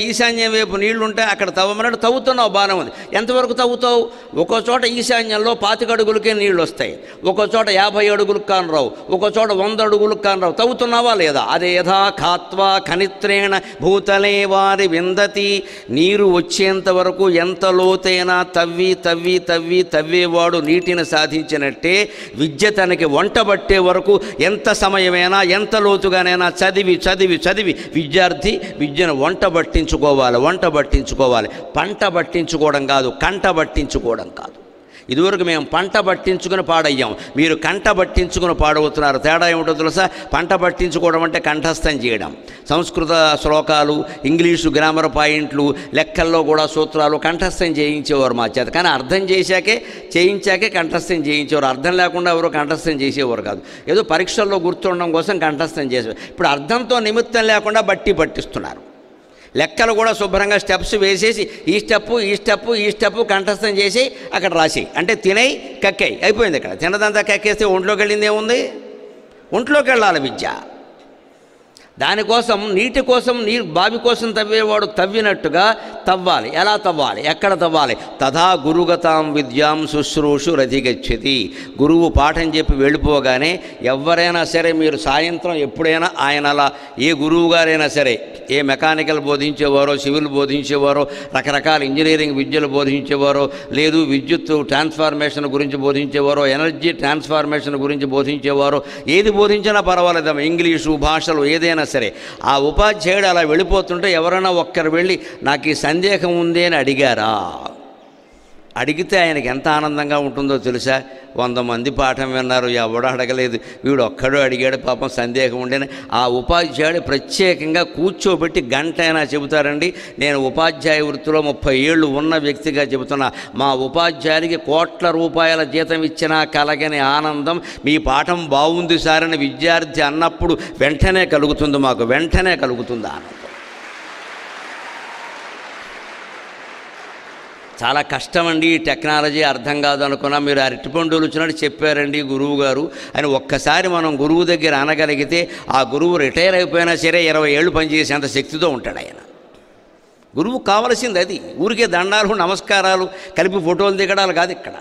ఈశాన్యం వైపు నీళ్లు ఉంటాయి, అక్కడ తవ్వమన్నట్టు తవ్వుతున్నావు, బాగానే ఉంది. ఎంతవరకు తవ్వుతావు? ఒక్కో చోట ఈశాన్యంలో 25 అడుగులకే నీళ్ళు వస్తాయి, ఒక్కో చోట 50 అడుగులకు కానరావు, ఒక్కో చోట 100 అడుగులకు కానరావు. తవ్వుతున్నావా లేదా? అదే యథా ఖాత్వా ఖనిత్రేణ భూతలే వారి విందతి. నీరు వచ్చేంత వరకు ఎంత లోతైనా తవ్వి తవ్వి తవ్వి తవ్వేవాడు నీటిని సాధించినట్టే విద్య తనకి వంట పట్టే వరకు ఎంత సమయమైనా ఎంత లోతుగానైనా చదివి చదివి చదివి విద్యార్థి విద్యను వంట పట్టించుకోవాలి. పంట పట్టించుకోవడం కాదు, కంట పట్టించుకోవడం కాదు. ఇదివరకు మేము పంట పట్టించుకుని పాడయ్యాం, మీరు కంట పట్టించుకుని పాడవుతున్నారు. తేడా ఏమిటో తెలుసా? పంట పట్టించుకోవడం అంటే కంఠస్థం చేయడం. సంస్కృత శ్లోకాలు, ఇంగ్లీషు గ్రామర్ పాయింట్లు, లెక్కల్లో కూడా సూత్రాలు కంఠస్థం చేయించేవారు మా చేత. కానీ అర్థం చేయించాకే కంఠస్థం చేయించేవారు. అర్థం లేకుండా ఎవరో కంఠస్థం చేసేవారు కాదు. ఏదో పరీక్షల్లో గుర్తుండడం కోసం కంఠస్థం చేసేవారు. ఇప్పుడు అర్థంతో నిమిత్తం లేకుండా బట్టి పట్టిస్తున్నారు. లెక్కలు కూడా శుభ్రంగా స్టెప్స్ వేసేసి ఈ స్టెప్పు కంఠస్థం చేసి అక్కడ రాసి అంటే తినేయి కక్కాయి అయిపోయింది. ఇక్కడ తినదంతా కక్కేస్తే ఒంట్లోకి వెళ్ళింది ఏముంది? ఒంట్లోకి వెళ్ళాలి విద్య. దానికోసం నీటి కోసం బావి కోసం తవ్వేవాడు తవ్వినట్టుగా తవ్వాలి. ఎలా తవ్వాలి? ఎక్కడ తవ్వాలి? తథా గురుగతాం విద్యాం శుశ్రూషు రధిగచ్చతి. గురువు పాఠం చెప్పి వెళ్ళిపోగానే ఎవరైనా సరే, మీరు సాయంత్రం ఎప్పుడైనా ఆయన అలా ఏ గురువు గారైనా సరే, ఏ మెకానికల్ బోధించేవారో, సివిల్ బోధించేవారో, రకరకాల ఇంజనీరింగ్ విద్యలు బోధించేవారో, లేదు విద్యుత్ ట్రాన్స్ఫార్మేషన్ గురించి బోధించేవారో, ఎనర్జీ ట్రాన్స్ఫార్మేషన్ గురించి బోధించేవారో, ఏది బోధించినా పర్వాలేదమ్మా, ఇంగ్లీషు భాషలు ఏదైనా సరే, ఆ ఉపాధ్యాయుడు అలా వెళ్ళిపోతుంటే ఎవరైనా ఒక్కరు వెళ్ళి నాకు ఈ సందేహం ఉంది అని అడిగారా? అడిగితే ఆయనకి ఎంత ఆనందంగా ఉంటుందో తెలుసా? 100 మంది పాఠం విన్నారు, ఎవడో అడగలేదు, వీడు ఒక్కడో అడిగాడు, పాపం సందేహం ఉండేని. ఆ ఉపాధ్యాయుడు ప్రత్యేకంగా కూర్చోబెట్టి గంట అయినా చెబుతారండి. నేను ఉపాధ్యాయ వృత్తిలో 30 ఏళ్ళు ఉన్న వ్యక్తిగా చెబుతున్నా, మా ఉపాధ్యాయుడికి కోట్ల రూపాయల జీతం ఇచ్చినా కలగని ఆనందం మీ పాఠం బాగుంది సార్ అని విద్యార్థి అన్నప్పుడు వెంటనే కలుగుతుంది, మాకు వెంటనే కలుగుతుంది ఆనందం. చాలా కష్టమండి ఈ టెక్నాలజీ, అర్థం కాదు అనుకున్నా. మీరు అరటిపండులు వచ్చినట్టు చెప్పారండి గురువు గారు అని ఒక్కసారి మనం గురువు దగ్గర అనగలిగితే, ఆ గురువు రిటైర్ అయిపోయినా సరే 20 ఏళ్ళు పనిచేసేంత శక్తితో ఉంటాడు ఆయన. గురువు కావలసింది అది. ఊరికే దండాలు నమస్కారాలు కలిపి ఫోటోలు దిగడాలు కాదు ఇక్కడ.